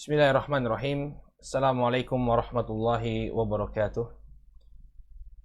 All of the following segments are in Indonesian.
Bismillahirrahmanirrahim. Assalamualaikum warahmatullahi wabarakatuh.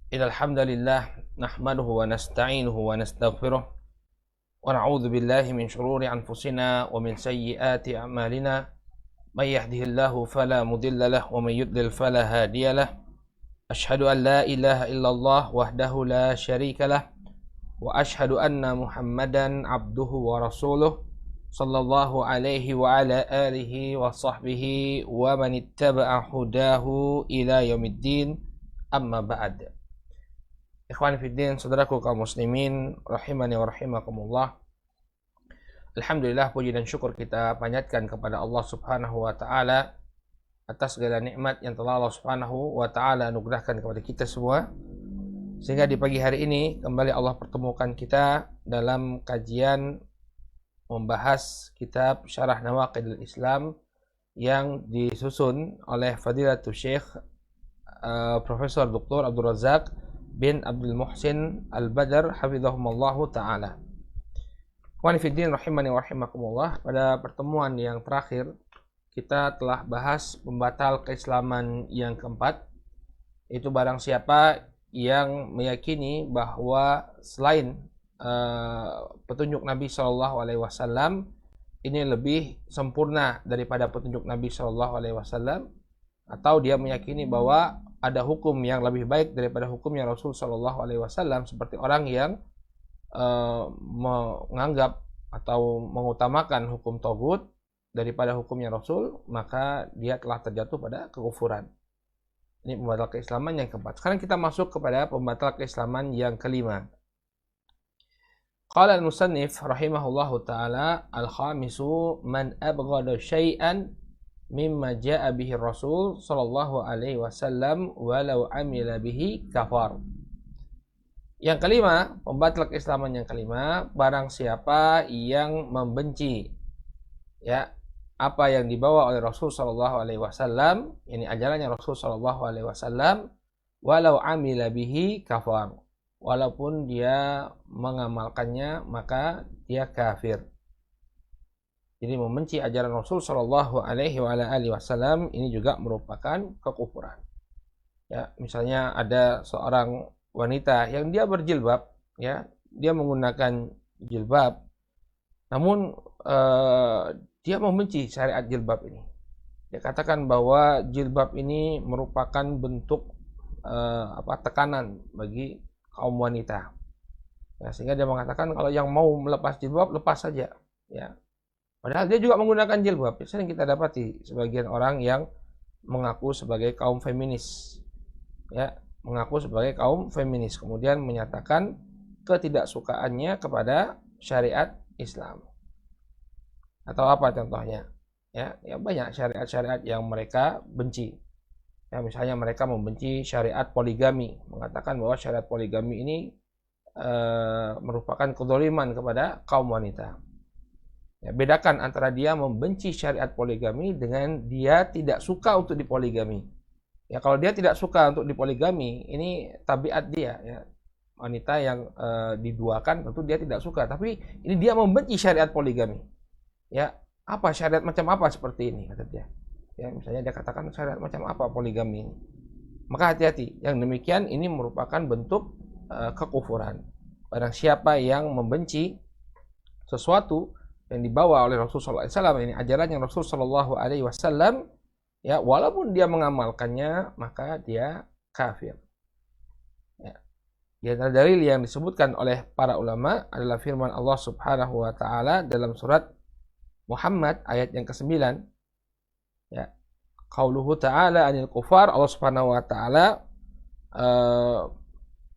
Innal hamdalillah nahmaduhu wa nasta'inuhu wa nastaghfiruh wa na'udzu billahi min shururi anfusina wa min sayyiati a'malina. May yahdihillahu fala mudilla lahu wa may yudlil fala hadiya lahu. Asyhadu an la ilaha illallah wahdahu la syarika lah wa asyhadu anna Muhammadan abduhu wa rasuluh sallallahu alaihi wa ala alihi wa sahbihi wa man ittaba'a hudahu ila yaumiddin, amma ba'd. Ikhwani fiddin, saudaraku kaum muslimin rahimani wa rahimakumullah. Alhamdulillah, puji dan syukur kita panjatkan kepada Allah Subhanahu wa taala atas segala nikmat yang telah Allah Subhanahu wa taala anugerahkan kepada kita semua, sehingga di pagi hari ini kembali Allah pertemukan kita dalam kajian membahas kitab Syarah Nawaqidul Islam yang disusun oleh Fadilatul Syekh Profesor Dr. Abdul Razak bin Abdul Muhsin Al-Badr hafizahumullahu taala. Ikhwani fiddin rahimani wa rahimakumullah, pada pertemuan yang terakhir kita telah bahas pembatal keislaman yang keempat, itu barang siapa yang meyakini bahwa selain petunjuk Nabi Shallallahu Alaihi Wasallam ini lebih sempurna daripada petunjuk Nabi Shallallahu Alaihi Wasallam, atau dia meyakini bahwa ada hukum yang lebih baik daripada hukumnya Rasul Shallallahu Alaihi Wasallam, seperti orang yang menganggap atau mengutamakan hukum Tagut daripada hukumnya Rasul, maka dia telah terjatuh pada kekufuran. Ini pembatal keislaman yang keempat. Sekarang kita masuk kepada pembatal keislaman yang kelima. Qala al-musannif rahimahullahu ta'ala, al-khamisu man abghada syai'an mimma ja'a bihi Rasul sallallahu alaihi wasallam walau amila bihi kafar. Yang kelima, pembatal keislaman yang kelima, barang siapa yang membenci apa yang dibawa oleh Rasul sallallahu alaihi wasallam, ini ajarannya Rasul sallallahu alaihi wasallam, walau amila bihi kafar. Walaupun dia mengamalkannya, maka dia kafir. Jadi membenci ajaran Rasul Shallallahu Alaihi Wasallam ini juga merupakan kekufuran. Ya, misalnya ada seorang wanita yang dia berjilbab, ya, dia menggunakan jilbab, namun dia membenci syariat jilbab ini. Dia katakan bahwa jilbab ini merupakan bentuk tekanan bagi kaum wanita, ya, sehingga dia mengatakan kalau yang mau melepas jilbab lepas saja, ya. Padahal dia juga menggunakan jilbab. Sering kita dapati sebagian orang yang mengaku sebagai kaum feminis, ya, mengaku sebagai kaum feminis, kemudian menyatakan ketidaksukaannya kepada syariat Islam. Atau apa contohnya? Ya banyak syariat-syariat yang mereka benci. Ya, misalnya mereka membenci syariat poligami, mengatakan bahwa syariat poligami ini merupakan kezaliman kepada kaum wanita. Ya, bedakan antara dia membenci syariat poligami dengan dia tidak suka untuk dipoligami. Ya, kalau dia tidak suka untuk dipoligami, ini tabiat dia, ya. Wanita yang diduakan tentu dia tidak suka, tapi ini dia membenci syariat poligami. Ya, apa syariat macam apa seperti ini, kata dia. Ya, misalnya dia katakan syariat macam apa poligami ini. Maka hati-hati, yang demikian ini merupakan bentuk kekufuran. Barang siapa yang membenci sesuatu yang dibawa oleh Rasulullah SAW, ini ajaran yang Rasul Shallallahu Alaihi Wasallam, ya, walaupun dia mengamalkannya, maka dia kafir. Ya. Di antara dalil yang disebutkan oleh para ulama adalah firman Allah Subhanahu Wa Taala dalam surat Muhammad ayat yang ke-9. Ya, qauluhu ta'ala anil kufar, Allah Subhanahu wa taala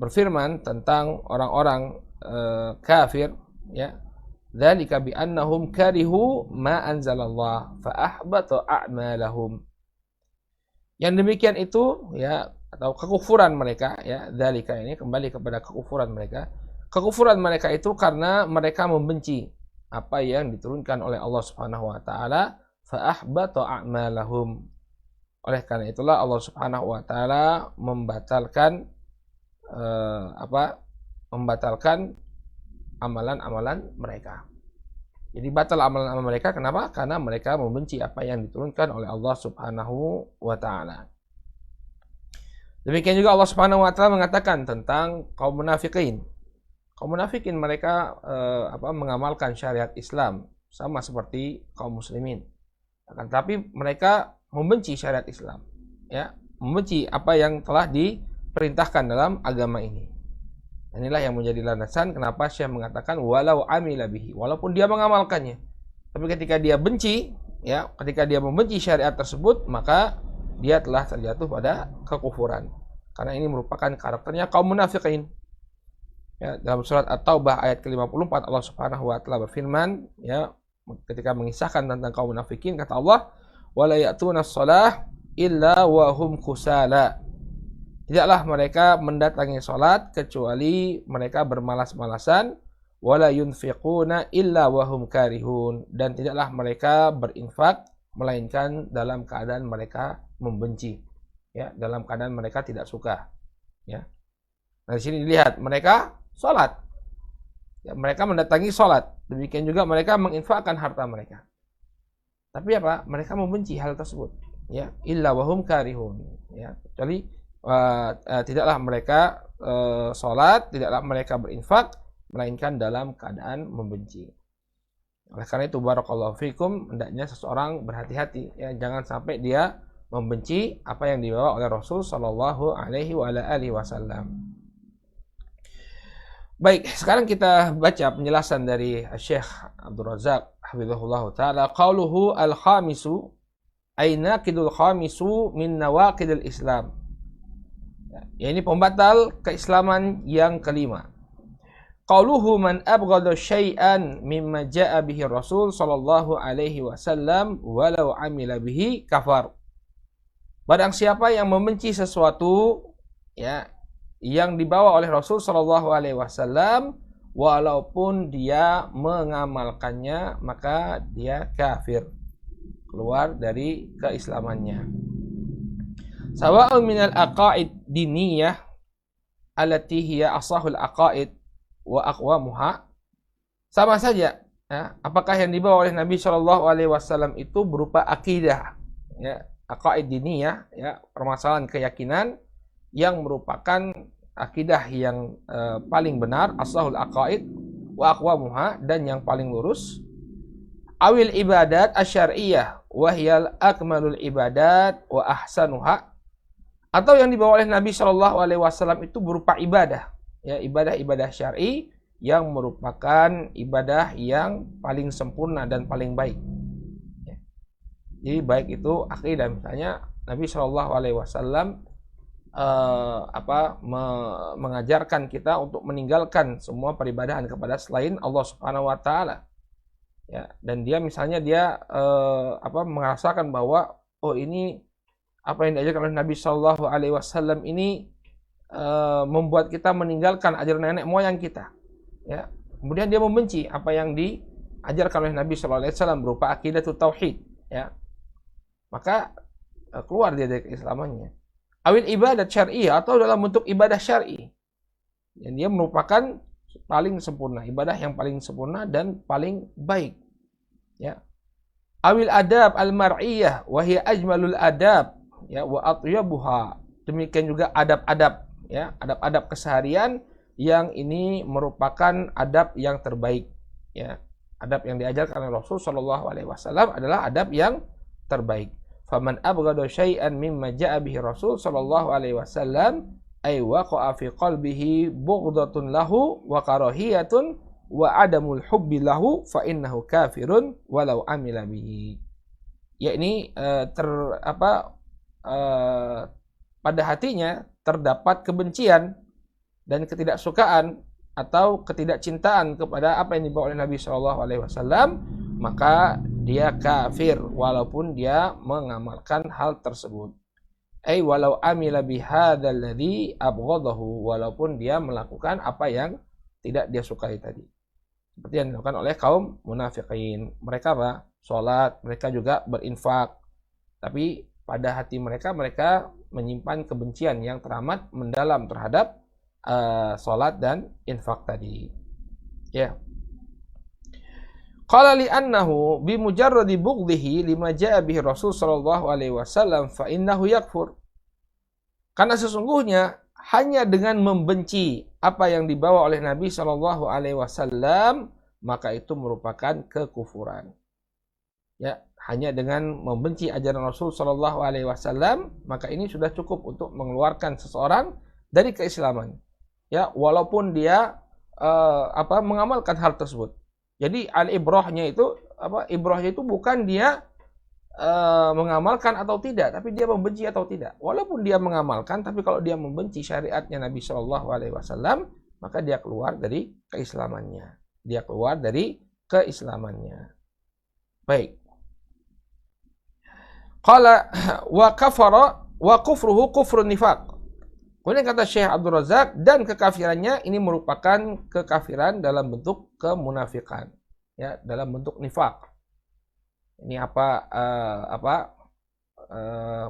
berfirman tentang orang-orang kafir, ya, dzalika bi annahum karihu ma anzalallah fa ahbata a'malahum. Yang demikian itu, ya, atau kekufuran mereka, ya, dzalika ini kembali kepada kekufuran mereka. Kekufuran mereka itu karena mereka membenci apa yang diturunkan oleh Allah Subhanahu wa taala, fa'ahbata a'malahum. Oleh karena itulah Allah Subhanahu wa taala membatalkan membatalkan amalan-amalan mereka. Jadi batal amalan mereka. Kenapa? Karena mereka membenci apa yang diturunkan oleh Allah Subhanahu wa taala. Demikian juga Allah Subhanahu wa taala mengatakan tentang kaum munafikin. Kaum munafikin mereka mengamalkan syariat Islam sama seperti kaum muslimin. Akan tapi mereka membenci syariat Islam, ya, membenci apa yang telah diperintahkan dalam agama ini. Inilah yang menjadi landasan kenapa Syekh mengatakan walau amila bihi, walaupun dia mengamalkannya. Tapi ketika dia benci, ya, ketika dia membenci syariat tersebut, maka dia telah terjatuh pada kekufuran. Karena ini merupakan karakternya kaum munafikin. Ya, dalam surat At-Taubah ayat ke-54 Allah Subhanahu wa taala berfirman, ya, ketika mengisahkan tentang kaum munafikin, kata Allah, wala ya'tunas shalah illa wa hum kusala. Tidaklah mereka mendatangi salat kecuali mereka bermalas-malasan, wala yunfiquna illa wa hum karihun, dan tidaklah mereka berinfak melainkan dalam keadaan mereka membenci, ya, dalam keadaan mereka tidak suka, ya. Nah, di sini dilihat mereka salat. Ya, mereka mendatangi salat. Demikian juga mereka menginfakkan harta mereka. Tapi apa? Mereka membenci hal tersebut, ya, illa wa hum karihun, ya. Kecuali tidaklah mereka sholat, tidaklah mereka berinfak, melainkan dalam keadaan membenci. Oleh karena itu, barakallahu fikum, hendaknya seseorang berhati-hati, ya, jangan sampai dia membenci apa yang dibawa oleh Rasul Shallallahu Alaihi Wasallam. Baik, sekarang kita baca penjelasan dari Syekh Abdul Razak hafizahullah taala. Qauluhu al-khamisu ay naqidul khamisu min nawaqidil Islam. Ya, ini pembatal keislaman yang kelima. Qauluhu man abghada syai'an mimma ja'a bihi Rasul sallallahu alaihi wasallam walau amila bihi kafar. Barang siapa yang membenci sesuatu, ya, yang dibawa oleh Rasul sallallahu alaihi wasallam walaupun dia mengamalkannya, maka dia kafir, keluar dari keislamannya. Sawa'un minal aqaid diniyah allati hiya asahul aqaid wa aqwamuha. Sama saja, ya, apakah yang dibawa oleh Nabi Shallallahu alaihi wasallam itu berupa akidah, ya, aqaid diniyah, ya, permasalahan keyakinan yang merupakan akidah yang paling benar, asahul aqaid wa aqwamuha, dan yang paling lurus. Awil ibadat asyariyah wa hiyal akmalul ibadat wa ahsanuha. Atau yang dibawa oleh Nabi Shallallahu alaihi wasallam itu berupa ibadah, ya, ibadah-ibadah syar'i yang merupakan ibadah yang paling sempurna dan paling baik. Ya. Jadi baik itu akidah, misalnya Nabi Shallallahu alaihi wasallam mengajarkan kita untuk meninggalkan semua peribadahan kepada selain Allah Subhanahu wa taala. Ya, dan dia misalnya merasakan bahwa ini apa yang diajarkan oleh Nabi Shallallahu alaihi wasallam ini membuat kita meninggalkan ajaran nenek moyang kita. Ya. Kemudian dia membenci apa yang diajarkan oleh Nabi Shallallahu alaihi wasallam berupa aqidatut tauhid, ya. Maka keluar dia dari keislamannya. Awil ibadat syar'iyah, atau dalam bentuk ibadah syar'i. Dan dia merupakan paling sempurna, ibadah yang paling sempurna dan paling baik. Ya. Awil adab al-mar'iyah wa hiya ajmalul adab, ya, wa atyabuha. Demikian juga adab-adab, ya, adab-adab keseharian yang ini merupakan adab yang terbaik, ya. Adab yang diajarkan oleh Rasul sallallahu alaihi wasallam adalah adab yang terbaik. Faman abghada syai'an mimma ja'a bihi Rasul sallallahu alaihi wasallam ay waqa'a fi qalbihi bughdatun lahu wa karahiyatun wa adamul hubbi lahu fa innahu kafirun walau amila bihi. Yakni pada hatinya terdapat kebencian dan ketidaksukaan atau ketidakcintaan kepada apa yang dibawa oleh Nabi Shallallahu alaihi wasallam, maka dia kafir walaupun dia mengamalkan hal tersebut. Ai walau amila bihadzal ladzi abghadahu, walaupun dia melakukan apa yang tidak dia sukai tadi. Seperti yang dilakukan oleh kaum munafikin. Mereka salat, mereka juga berinfak. Tapi pada hati mereka menyimpan kebencian yang teramat mendalam terhadap salat dan infak tadi. Ya. Qala li'annahu bimujarradi bughdhihi lima ja'a bihi Rasul sallallahu alaihi wasallam fa innahu yakfur. Karena sesungguhnya hanya dengan membenci apa yang dibawa oleh Nabi sallallahu alaihi wasallam maka itu merupakan kekufuran. Ya, hanya dengan membenci ajaran Rasul sallallahu alaihi wasallam maka ini sudah cukup untuk mengeluarkan seseorang dari keislaman. Ya, walaupun dia mengamalkan hal tersebut. Jadi al-ibrahnya itu ibrahnya itu bukan dia mengamalkan atau tidak, tapi dia membenci atau tidak. Walaupun dia mengamalkan, tapi kalau dia membenci syariatnya Nabi Shallallahu Alaihi Wasallam, maka dia keluar dari keislamannya. Dia keluar dari keislamannya. Baik. Qala wa kafara wa kufruhu kufrun nifaq. Kemudian kata Syekh Abdul Razak, dan kekafirannya ini merupakan kekafiran dalam bentuk kemunafikan, ya, dalam bentuk nifaq. Ini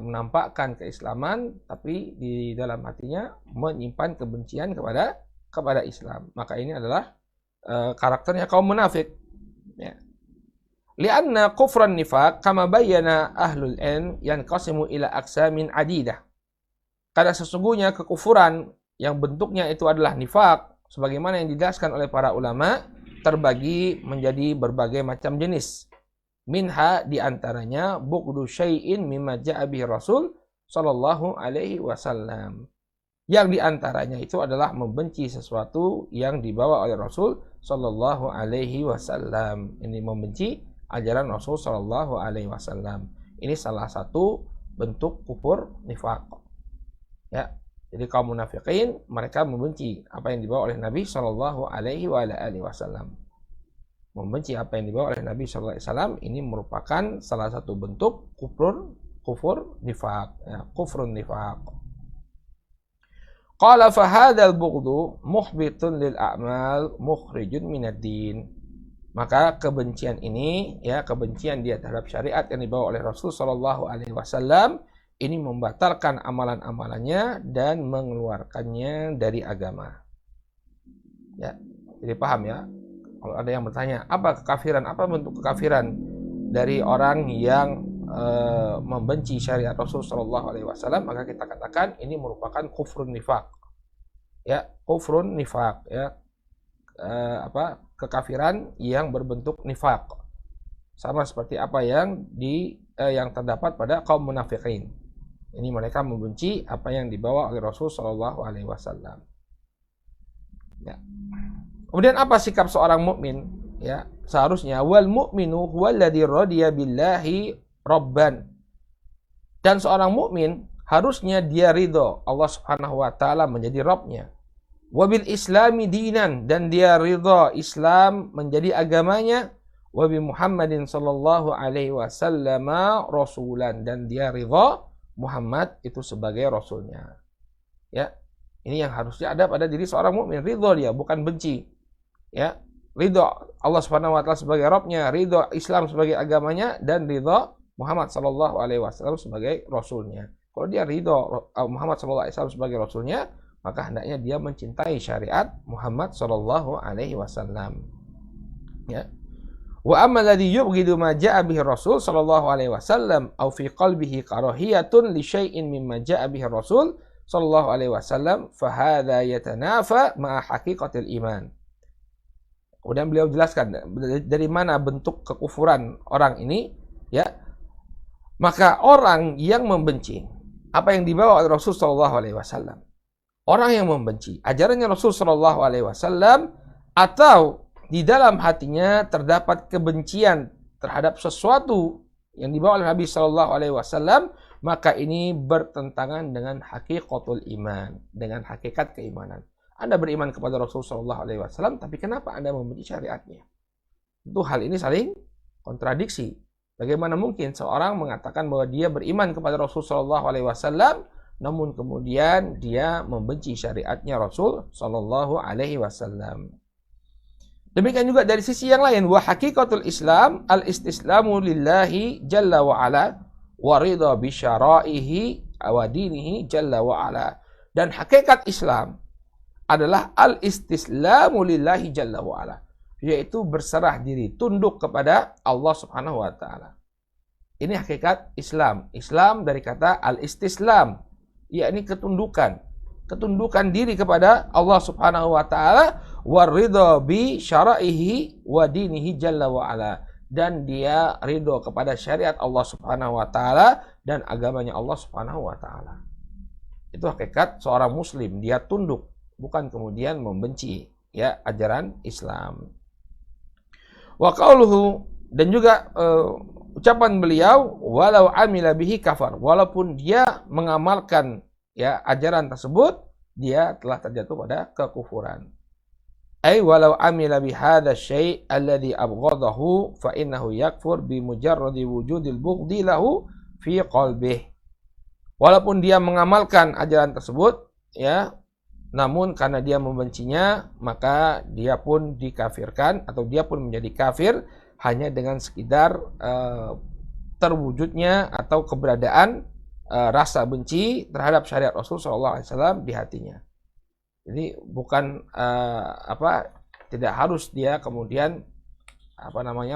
menampakkan keislaman, tapi di dalam hatinya menyimpan kebencian kepada Islam. Maka ini adalah karakternya kaum munafik. Ya. Lianna kufran nifaq kama bayyana ahlul ilm yanqasimu ila aqsamin adidah. Karena sesungguhnya kekufuran yang bentuknya itu adalah nifaq, sebagaimana yang dijelaskan oleh para ulama, terbagi menjadi berbagai macam jenis. Minha diantaranya bughdu syai'in mimma ja'a bihi Rasul sallallahu alaihi wasallam. Yang diantaranya itu adalah membenci sesuatu yang dibawa oleh Rasul sallallahu alaihi wasallam. Ini membenci ajaran Rasul sallallahu alaihi wasallam. Ini salah satu bentuk kufur nifaq. Ya, jadi kaum munafikin mereka membenci apa yang dibawa oleh Nabi Shallallahu Alaihi Wasallam. Membenci apa yang dibawa oleh Nabi Shallallahu Alaihi Wasallam ini merupakan salah satu bentuk kufur nifaq. Ya, kufrun nifaq. Qala fa hadzal bughdu muhbitun lil a'mal mukhrijun minad din. Maka kebencian ini, ya, kebencian dia terhadap syariat yang dibawa oleh Rasul Shallallahu Alaihi Wasallam ini membatalkan amalan-amalannya dan mengeluarkannya dari agama. Ya, jadi paham ya? Kalau ada yang bertanya, apa kekafiran? Apa bentuk kekafiran dari orang yang membenci syariat Rasul Shallallahu Alaihi Wasallam? Maka kita katakan ini merupakan kufrun nifaq. Ya, kufrun nifaq. Ya, kekafiran yang berbentuk nifaq. Sama seperti apa yang terdapat pada kaum munafikin. Ini mereka membenci apa yang dibawa oleh Rasul Shallallahu Alaihi Wasallam. Ya. Kemudian apa sikap seorang mukmin? Ya, seharusnya wal mu'minu huwallazi radiya billahi rabban. Dan seorang mukmin harusnya dia ridho Allah Subhanahu wa taala menjadi Rabbnya. Wabil islami dinan, dan dia ridho Islam menjadi agamanya. Wabi Muhammadin sallallahu alaihi wasallam rasulan, dan dia ridho Muhammad itu sebagai rasulnya. Ya, ini yang harusnya ada pada diri seorang mukmin, ridho dia, bukan benci. Ya, ridho Allah Subhanahu wa taala sebagai Rabbnya, ridho Islam sebagai agamanya, dan ridho Muhammad sallallahu alaihi wasallam sebagai rasulnya. Kalau dia ridho Muhammad sallallahu alaihi wasallam sebagai rasulnya, maka hendaknya dia mencintai syariat Muhammad sallallahu alaihi wasallam. Ya. Wa amma alladhi yubghidu ma ja'a bihi Rasul sallallahu alaihi wasallam aw fi qalbihi karahiyatun li syai'in mimma ja'a bihi Rasul sallallahu alaihi wasallam fa hadza yatanafa ma'a haqiqatil iman. Kemudian beliau jelaskan dari mana bentuk kekufuran orang ini, ya. Maka orang yang membenci apa yang dibawa oleh Rasul sallallahu alaihi wasallam, orang yang membenci ajarannya Rasul sallallahu alaihi wasallam, atau di dalam hatinya terdapat kebencian terhadap sesuatu yang dibawa oleh Nabi Shallallahu Alaihi Wasallam, maka ini bertentangan dengan hakikatul iman, dengan hakikat keimanan. Anda beriman kepada Rasul Shallallahu Alaihi Wasallam, tapi kenapa Anda membenci syariatnya? Itu hal ini saling kontradiksi. Bagaimana mungkin seorang mengatakan bahwa dia beriman kepada Rasul Shallallahu Alaihi Wasallam, namun kemudian dia membenci syariatnya Rasul Shallallahu Alaihi Wasallam? Demikian juga dari sisi yang lain, wa hakikatul Islam al-istislamu lillahi jalla wa ala wa ridha bi syara'ihi wa dinihi jalla wa ala. Dan hakikat Islam adalah al-istislamu lillahi jalla wa ala, yaitu berserah diri, tunduk kepada Allah Subhanahu wa taala. Ini hakikat Islam. Islam dari kata al-istislam, yakni ketundukan. Ketundukan diri kepada Allah Subhanahu wa taala, waridha bi syara'ihi wa dinihi jalla wa ala. Dan dia ridho kepada syariat Allah Subhanahu wa taala dan agamanya Allah Subhanahu wa taala. Itu hakikat seorang muslim, dia tunduk, bukan kemudian membenci ya ajaran Islam. Wa qauluhu, dan juga ucapan beliau, walau amila bihi kafar, walaupun dia mengamalkan ya ajaran tersebut, dia telah terjatuh pada kekufuran. Ay walau amila bihadza syai' alladhi abghadahu fa innahu yakfur bi mujarradi wujudil bughdi lahu fi qalbih. Walaupun dia mengamalkan ajaran tersebut ya, namun karena dia membencinya, maka dia pun dikafirkan atau dia pun menjadi kafir hanya dengan sekedar terwujudnya atau keberadaan rasa benci terhadap syariat Rasulullah SAW di hatinya. Jadi bukan tidak harus dia kemudian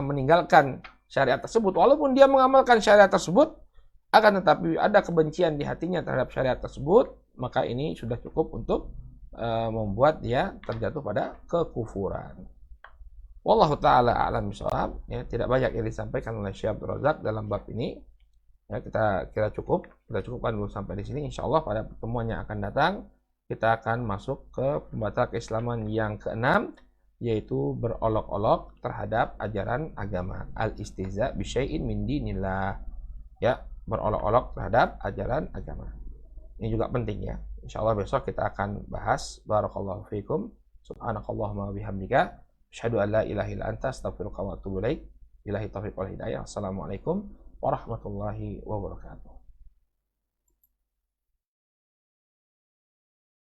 meninggalkan syariat tersebut, walaupun dia mengamalkan syariat tersebut, akan tetapi ada kebencian di hatinya terhadap syariat tersebut, maka ini sudah cukup untuk membuat dia terjatuh pada kekufuran. Wallahu taala a'lam bishawab. Ya, tidak banyak yang disampaikan oleh Syekh Abdul Razak dalam bab ini. Ya, kita cukupkan dulu sampai di sini. Insyaallah pada pertemuan yang akan datang kita akan masuk ke pembatal keislaman yang keenam, yaitu berolok-olok terhadap ajaran agama. Al-istihza bi syai'in min dinillah. Ya, berolok-olok terhadap ajaran agama. Ini juga penting ya. Insyaallah besok kita akan bahas. Barakallahu fiikum. Subhanakallahumma wa bihamdika asyhadu an la ilaha illa anta astaghfiruka wa atubu ilaik. Billahi taufiq wal hidayah. Assalamualaikum warahmatullahi wabarakatuh.